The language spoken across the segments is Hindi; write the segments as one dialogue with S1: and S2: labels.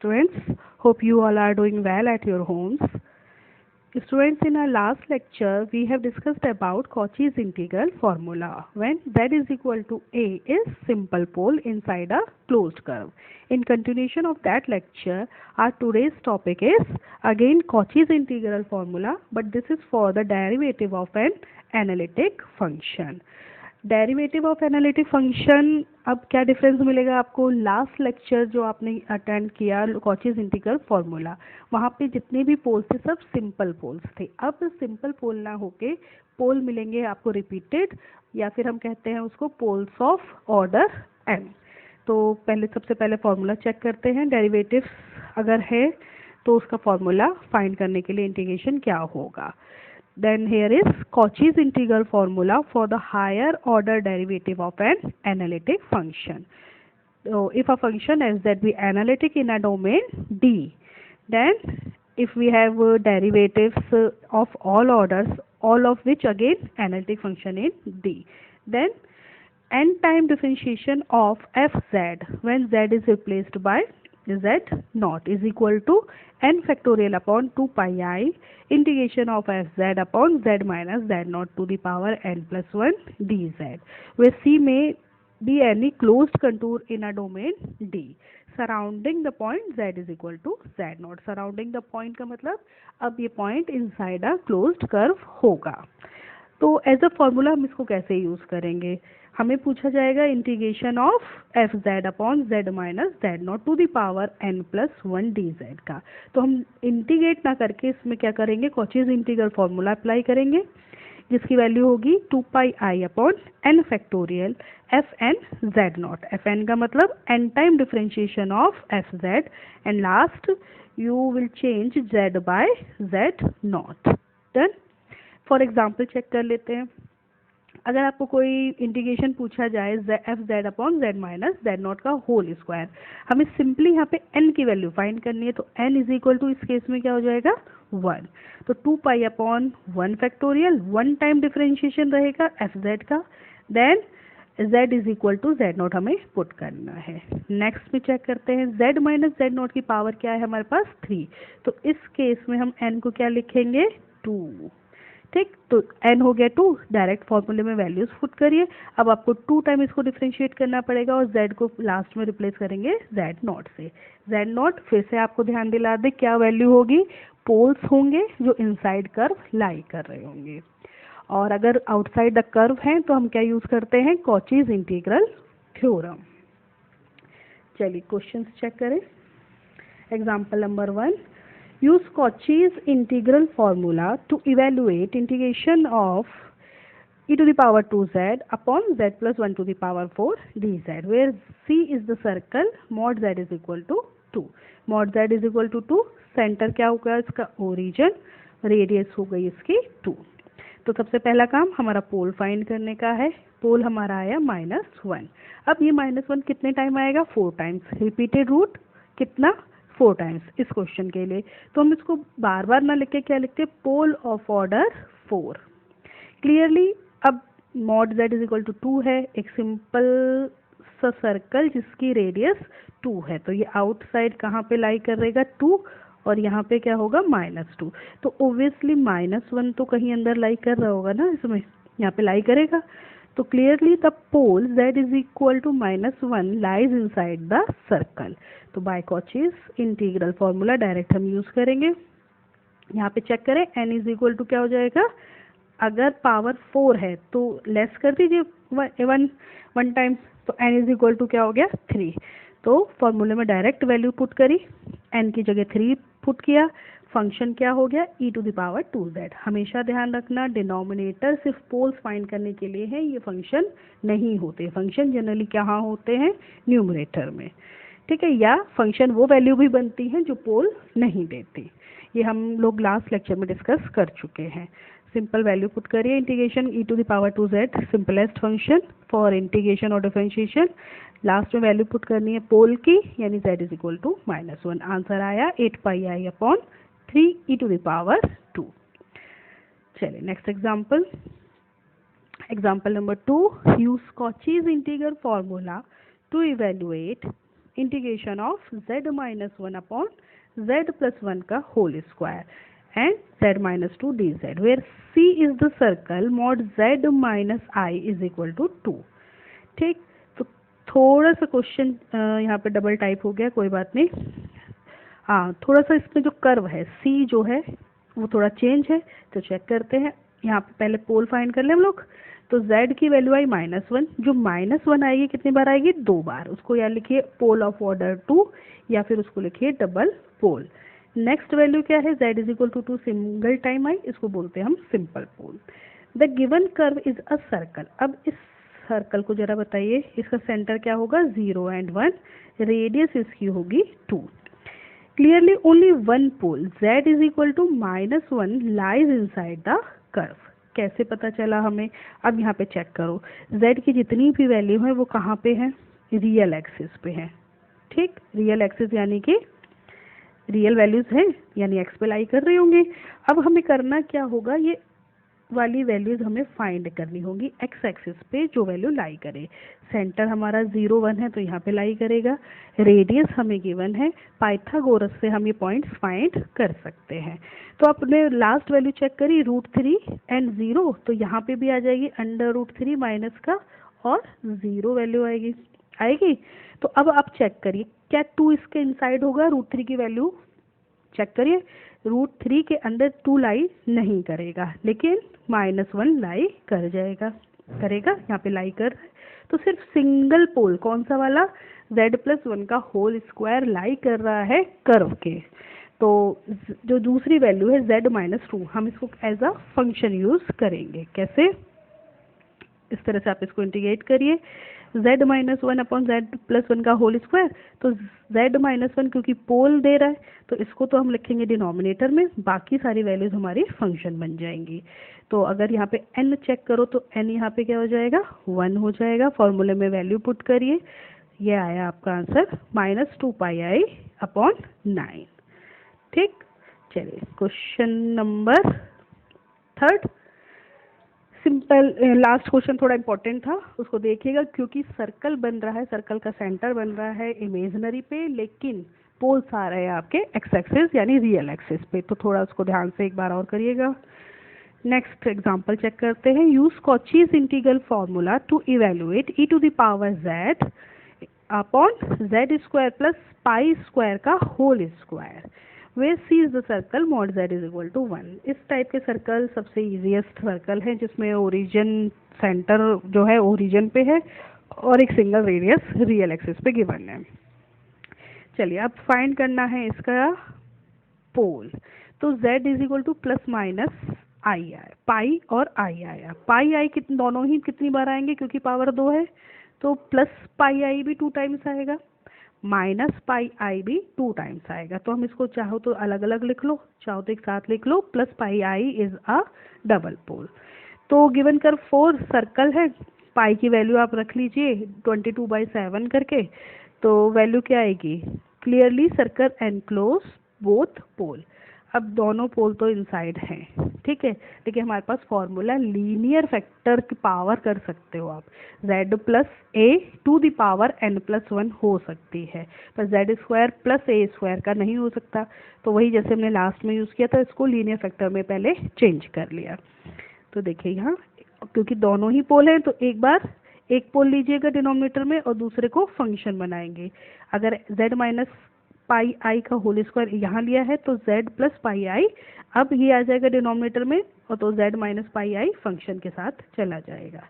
S1: students. Hope you all are doing well at your homes. Students, in our last lecture, we have discussed about Cauchy's integral formula when z is equal to a is simple pole inside a closed curve. In continuation of that lecture, our today's topic is again Cauchy's integral formula, but this is for the derivative of an analytic function. Derivative of analytic function, अब क्या डिफरेंस मिलेगा आपको? लास्ट लेक्चर जो आपने अटेंड किया कॉचीज इंटीग्रल फार्मूला, वहाँ पे जितने भी पोल्स थे सब सिंपल पोल्स थे. अब सिंपल पोल ना होके पोल मिलेंगे आपको रिपीटेड, या फिर हम कहते हैं उसको पोल्स ऑफ ऑर्डर n. तो सबसे पहले फार्मूला चेक करते हैं. डेरिवेटिव्स अगर है तो उसका फार्मूला फाइंड करने के लिए इंटीग्रेशन क्या होगा. Then here is Cauchy's integral formula for the higher order derivative of an analytic function. So if a function f z be analytic in a domain D, then if we have derivatives of all orders, all of which again analytic function in D, then n time differentiation of f z when z is replaced by z naught is equal to n factorial upon 2 pi I integration of f z upon z minus z naught to the power n plus 1 dz, where C may be any closed contour in a domain D surrounding the point z is equal to z naught. Surrounding the point का मतलब अब ये point inside a closed curve होगा. तो एज अ फॉर्मूला हम इसको कैसे यूज़ करेंगे? हमें पूछा जाएगा integration of F Z upon Z minus Z naught to the power n plus 1 d z का. तो हम इंटीग्रेट ना करके इसमें क्या करेंगे? कॉचीज इंटीग्रल फार्मूला अप्लाई करेंगे, जिसकी वैल्यू होगी 2 pi I upon n factorial F N Z naught. F N का मतलब n time differentiation of F Z, and last you will change Z by Z naught. Done. For example check कर लेते हैं. अगर आपको कोई इंटीग्रेशन पूछा जाए F Z upon Z minus Z naught का होल स्क्वायर, हमें सिंपली यहाँ पे n की वैल्यू फाइंड करनी है. तो n इज इक्वल टू, इस केस में क्या हो जाएगा? 1. तो 2 pi upon 1 factorial, 1 time differentiation रहेगा एफ जेड का, then z is equal to z naught हमें पुट करना है. नेक्स्ट में चेक करते हैं. z माइनस जेड नॉट की पावर क्या है हमारे पास? 3. तो इस केस में हम n को क्या लिखेंगे? 2. ठीक, तो n हो गया 2. डायरेक्ट फॉर्मूले में वैल्यूज पुट करिए. अब आपको 2 टाइम इसको डिफरेंशिएट करना पड़ेगा और z को लास्ट में रिप्लेस करेंगे z नॉट से. z नॉट फिर से आपको ध्यान दिला दे क्या वैल्यू होगी? पोल्स होंगे जो इनसाइड कर्व लाई कर रहे होंगे, और अगर आउटसाइड द कर्व हैं तो हम क्या यूज करते हैं? Cauchy's integral theorem. चलिए क्वेश्चंस चेक करें. Example number 1. Use Cauchy's integral formula to evaluate integration of e to the power 2z upon z plus 1 to the power 4 dz, where C is the circle, mod z is equal to 2. Mod z is equal to 2. Centre क्या होगा इसका? ओरिजिन. रेडियस हो गई इसकी 2. तो सबसे पहला काम हमारा पोल फाइंड करने का है. पोल हमारा आया -1. अब ये -1 कितने टाइम आएगा? 4 टाइम्स. रिपीटेड रूट कितना? 4 टाइम्स इस क्वेश्चन के लिए. तो हम इसको बार बार ना लिख के क्या लिखते? Pole of order 4. क्लियरली अब mod z is equal to 2 है, एक सिंपल सा सर्कल जिसकी रेडियस 2 है. तो ये आउटसाइड कहाँ पे लाई करेगा? 2, और यहाँ पे क्या होगा? -2. तो ओब्वियसली -1 तो कहीं अंदर लाई कर रहा होगा ना, इसमें यहाँ पे लाई करेगा. तो clearly the pole z is equal to -1 lies inside the circle. तो by Cauchy's integral formula direct हम यूज करेंगे. यहाँ पे चेक करें, n इज इक्वल टू क्या हो जाएगा? अगर पावर 4 है तो लेस कर दीजिए 1 टाइम्स, तो n इज इक्वल टू क्या हो गया? 3. तो फॉर्मूले में डायरेक्ट वैल्यू पुट करी, n की जगह 3 पुट किया. फंक्शन क्या हो गया? e to the power 2z. हमेशा ध्यान रखना डिनोमिनेटर सिर्फ पोल्स फाइंड करने के लिए है, ये फंक्शन नहीं होते. फंक्शन जनरली कहाँ होते हैं? न्यूमरेटर में. ठीक है, या फंक्शन वो वैल्यू भी बनती हैं जो पोल नहीं देती. ये हम लोग लास्ट लेक्चर में डिस्कस कर चुके हैं. सिंपल वैल्यू पुट करिए. Integration e to the power 2z, simplest function for integration और डिफरेंशिएशन. लास्ट में वैल्यू पुट करनी है पोल की, यानी z is equal to -1. Answer आया 8 pi I upon 3 e to the power 2. चलिए next example. Example number 2. Use Cauchy's integral formula to evaluate integration of z minus 1 upon z plus 1 का whole square and z minus 2 dz where c is the circle mod z minus i is equal to 2। ठीक, तो थोड़ा सा क्वेश्चन यहाँ पे डबल टाइप हो गया, कोई बात नहीं। हाँ, थोड़ा सा इसमें जो कर्व है c जो है वो थोड़ा चेंज है, तो चेक करते हैं। यहाँ पे पहले पोल फाइंड कर ले हम लोग। तो z की वैल्यू आई -1, जो -1 आएगी कितनी बार आएगी? 2 बार। उसको या लिखिए पोल ऑफ ऑर्डर 2 या फिर उसको लिखिए डबल पोल। नेक्स्ट वैल्यू क्या है? z is equal to 2 single time i, इसको बोलते हैं हम simple pole. The given curve is a circle. अब इस सर्कल को जरा बताइए, इसका सेंटर क्या होगा? 0 and 1, रेडियस इसकी होगी 2। Clearly only one pole z is equal to -1 lies inside the curve. कैसे पता चला हमें? अब यहाँ पे चेक करो, z की जितनी भी वैल्यू है वो कहाँ पे है? रियल एक्सिस पे है। ठीक, रियल एक्सिस यानी कि रियल वैल्यूज हैं, यानी x पे लाई कर रही होंगी। अब हमें करना क्या होगा? ये वाली वैल्यूज हमें फाइंड करनी होगी x एक्सिस पे जो वैल्यू लाई करे। सेंटर हमारा 0 1 है तो यहाँ पे लाई करेगा। रेडियस हमें गिवन है, पाइथागोरस से हम ये पॉइंट्स फाइंड कर सकते हैं। तो आपने लास्ट वैल्यू चेक करी √3 एंड 0, तो यहाँ पे भी आ जाएगी √3 माइनस का और 0 वैल्यू आएगी। तो अब आप चेक करिए, क्या 2 इसके इनसाइड होगा? √3 की वैल्यू चेक करिए, √3 के अंदर 2 लाई नहीं करेगा, लेकिन -1 लाई कर जाएगा, करेगा। यहाँ पे लाई कर, तो सिर्फ सिंगल पोल कौन सा वाला? z प्लस 1 का होल स्क्वायर लाई कर रहा है कर्व के। तो जो दूसरी वैल्यू है z माइनस 2, हम इसको एज अ फंक्शन यूज करेंगे। कैसे? इस तरह से आप इसको इंटीग्रेट करिए, z minus 1 upon z plus 1 का होल स्क्वायर। तो z माइनस 1 क्योंकि पोल दे रहा है तो इसको तो हम लिखेंगे डिनोमिनेटर में, बाकी सारी वैल्यूज हमारी फंक्शन बन जाएंगी। तो अगर यहाँ पे n चेक करो तो n यहाँ पे क्या हो जाएगा? 1 हो जाएगा। फॉर्मूले में वैल्यू पुट करिए, ये आया आपका आंसर -2πi अपॉन 9। ठीक, चलिए question number 3। Simple last question थोड़ा इंपॉर्टेंट था, उसको देखिएगा, क्योंकि सर्कल बन रहा है, सर्कल का सेंटर बन रहा है इमेजनरी पे, लेकिन पोल्स आ रहे हैं आपके एक्स एक्सिस यानी रियल एक्सिस पे। तो थोड़ा उसको ध्यान से एक बार और करिएगा। नेक्स्ट एग्जांपल चेक करते हैं। Use Cauchy's integral formula to evaluate e to the power z upon z square plus pi square का whole square where C is the circle mod z is equal to 1। इस टाइप के सर्कल सबसे इजीएस्ट सर्कल है जिसमें ओरिजिन सेंटर जो है ओरिजिन पे है और एक सिंगल रेडियस रियल एक्सिस पे गिवन है। चलिए अब फाइंड करना है इसका पोल। तो z is equal to plus minus I आया, पाई और आई आया। पाई आई दोनों ही कितनी बार आएंगे? क्योंकि पावर 2 है तो प्लस पाई आई भी 2 टाइम्स आएगा, माइनस पाई आई भी 2 टाइम्स आएगा। तो हम इसको चाहो तो अलग अलग लिख लो, चाहो तो एक साथ लिख लो। Plus pi I is a double pole. तो गिवन कर 4 सर्कल है, पाई की वैल्यू आप रख लीजिए 22/7 करके। तो वैल्यू क्या आएगी? क्लियरली सर्कल एनक्लोज बोथ पोल। अब दोनों पोल तो इनसाइड हैं, ठीक है, लेकिन हमारे पास फॉर्मूला लीनियर फैक्टर की पावर कर सकते हो आप, z plus a to the power n plus 1 हो सकती है, पर z square plus a square का नहीं हो सकता। तो वही जैसे हमने लास्ट में यूज़ किया था, इसको लीनियर फैक्टर में पहले चेंज कर लिया। तो देखिए यहाँ क्योंकि दोनों ही पोल हैं तो एक बार एक पोल लीजिएगा डिनोमिनेटर में और दूसरे को फंक्शन बनाएंगे। अगर z माइनस पाई आई का होल स्क्वायर यहाँ लिया है तो z प्लस पाई आई, अब ये आ जाएगा डिनोमिनेटर में और तो z minus pi I function के साथ चला जाएगा।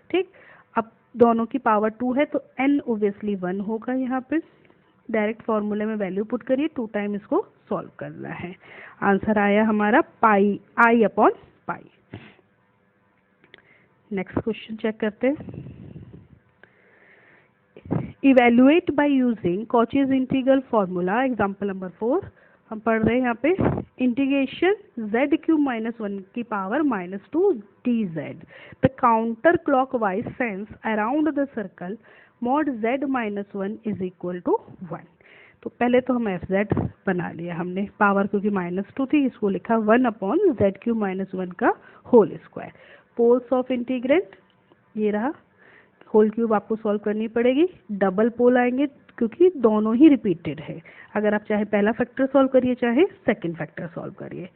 S1: ठीक, अब दोनों की पावर 2 है तो n ओबियसली 1 होगा। यहाँ पे डायरेक्ट फॉर्मूले में वैल्यू पुट करिए, 2 टाइम इसको सॉल्व करना है। आंसर आया हमारा pi I upon pi. Next question check करते हैं। Evaluate by using Cauchy's integral formula. Example number 4 हम पढ़ रहे हैं यहाँ पे, इंटीग्रेशन z³ - 1 की power -2 dz the counter clockwise sense around the circle mod z - 1 is equal to 1। तो पहले तो हम fz बना लिया हमने, पावर क्योंकि -2 थी इसको लिखा 1 अपॉन z³ - 1 का whole square. Poles of integrant ये रहा, होल क्यूब आपको सॉल्व करनी पड़ेगी। डबल पोल आएंगे क्योंकि दोनों ही रिपीटेड है। अगर आप चाहे पहला फैक्टर सॉल्व करिए चाहे सेकंड फैक्टर सॉल्व करिए।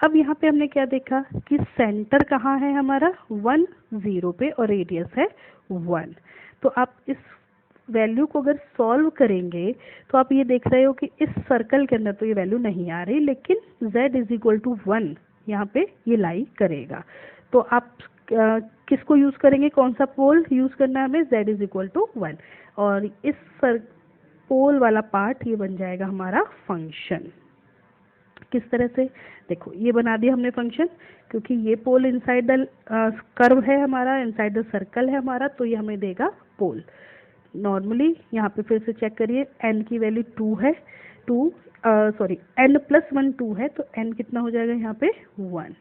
S1: अब यहाँ पे हमने क्या देखा कि सेंटर कहाँ है हमारा 1 0 पे और रेडियस है 1। तो आप इस वैल्यू को अगर सॉल्व करेंगे तो आप ये देख रहे हो कि इस सर्कल के अंदर तो ये वैल्यू नहीं आ रही, लेकिन z इज इक्वल टू 1 यहाँ पे ये लाई करेगा। तो आप किसको यूज करेंगे, कौन सा पोल यूज करना है हमें, z इज इक्वल टू 1, और इस पोल वाला पार्ट ये बन जाएगा हमारा फंक्शन। किस तरह से, देखो ये बना दिया हमने फंक्शन, क्योंकि ये पोल इनसाइड द कर्व है हमारा, इनसाइड द सर्कल है हमारा, तो ये हमें देगा पोल। नॉर्मली यहाँ पे फिर से चेक करिए, n की वैल्यू 2 है, n प्लस 1 2 है, तो n कितना हो जाएगा यहाँ पे 1,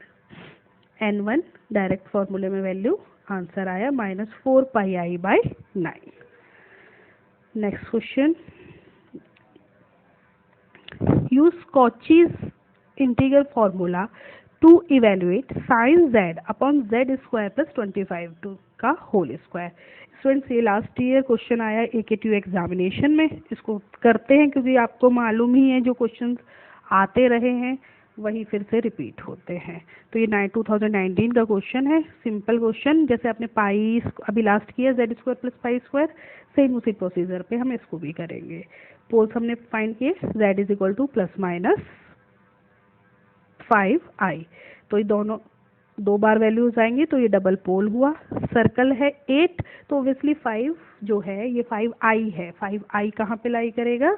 S1: n1 डायरेक्ट फॉर्मूले में वैल्यू आंसर आया -4πi/9। Next question, use Cauchy's integral formula to evaluate sin z upon z square plus 25 का होल स्क्वायर। स्टूडेंट्स ये लास्ट ईयर क्वेश्चन आया AKTU एग्जामिनेशन में, इसको करते हैं क्योंकि आपको मालूम ही है जो क्वेश्चंस आते रहे हैं वही फिर से रिपीट होते हैं। तो ये 2019 का क्वेश्चन है, सिंपल क्वेश्चन, जैसे आपने पाई अभी लास्ट किया z square plus pi square, same उसी प्रोसीजर पे हम इसको भी करेंगे। पोल्स हमने फाइंड किए, z is equal to plus minus 5i, तो ये दोनों दो बार वैल्यूज आएंगे तो ये डबल पोल हुआ। सर्कल है 8, तो ऑब्वियसली 5 जो है ये 5i है, 5i कहाँ पे लाई करेगा,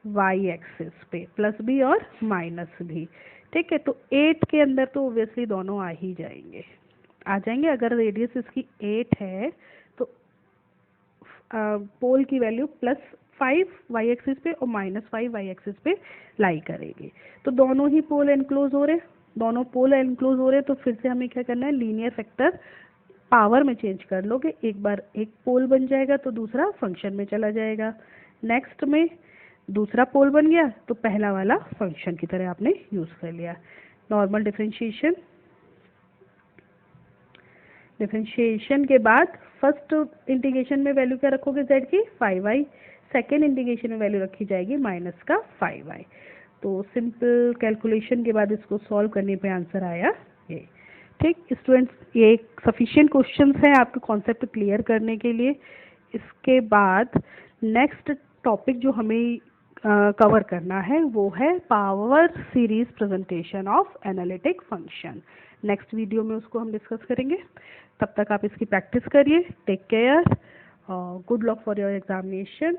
S1: y एक्सिस पे, प्लस भी और माइनस भी, ठीक है। तो 8 के अंदर तो ऑब्वियसली दोनों आ ही जाएंगे, अगर रेडियस इसकी 8 है तो पोल की वैल्यू +5 y एक्सिस पे और -5 y एक्सिस पे लाई करेगी। तो दोनों ही पोल एनक्लोज हो रहे, तो फिर से हमें क्या करना है, लीनियर फैक्टर पावर में चेंज कर लोगे, एक बार एक पोल बन जाएगा तो दूसरा फंक्शन में चला जाएगा। नेक्स्ट में दूसरा पोल बन गया तो पहला वाला फंक्शन की तरह आपने यूज कर लिया। नॉर्मल डिफरेंशिएशन के बाद फर्स्ट इंटीग्रेशन में वैल्यू क्या रखोगे z की 5i, सेकेंड इंटीग्रेशन में वैल्यू रखी जाएगी -5i। तो सिंपल कैलकुलेशन के बाद इसको सॉल्व करने पे आंसर आया ये। ठीक स्टूडेंट्स, ये सफिशिएंट क्वेश्चंस है आपके कॉन्सेप्ट क्लियर करने के लिए। इसके बाद नेक्स्ट टॉपिक जो हमें कवर करना है वो है power series presentation of analytic function. Next video में उसको हम डिस्कस करेंगे। तब तक आप इसकी प्रैक्टिस करिए। Take care, good luck for your examination.